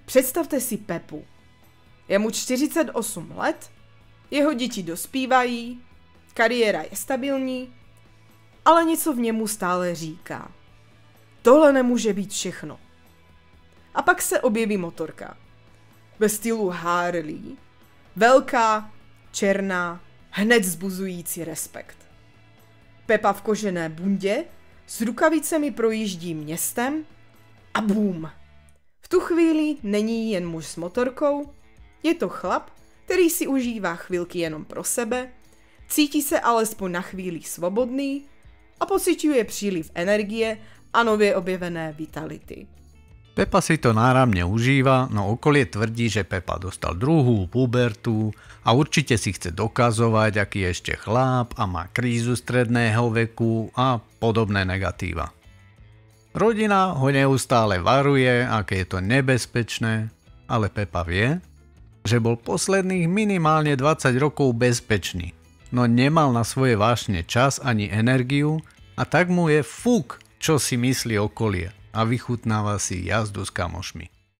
Představte si Pepu. Je mu 48 let, jeho děti dospívají, kariéra je stabilní, ale něco v němu stále říká. Tohle nemůže být všechno. A pak se objeví motorka. Ve stylu Harley. Velká, černá, hned vzbuzující respekt. Pepa v kožené bundě s rukavicemi projíždí městem a bum. V tu chvíli není jen muž s motorkou, je to chlap, který si užívá chvilky jenom pro sebe, cítí se alespoň na chvíli svobodný a pociťuje příliv energie a nově objevené vitality. Pepa si to náramne užíva, no okolie tvrdí, že Pepa dostal druhú pubertu a určite si chce dokazovať, aký je ešte chlap a má krízu stredného veku a podobné negatíva. Rodina ho neustále varuje, aké je to nebezpečné, ale Pepa vie, že bol posledných minimálne 20 rokov bezpečný, no nemal na svoje vášne čas ani energiu a tak mu je fuk, čo si myslí okolie a vychutnáva si jazdu s kamošmi.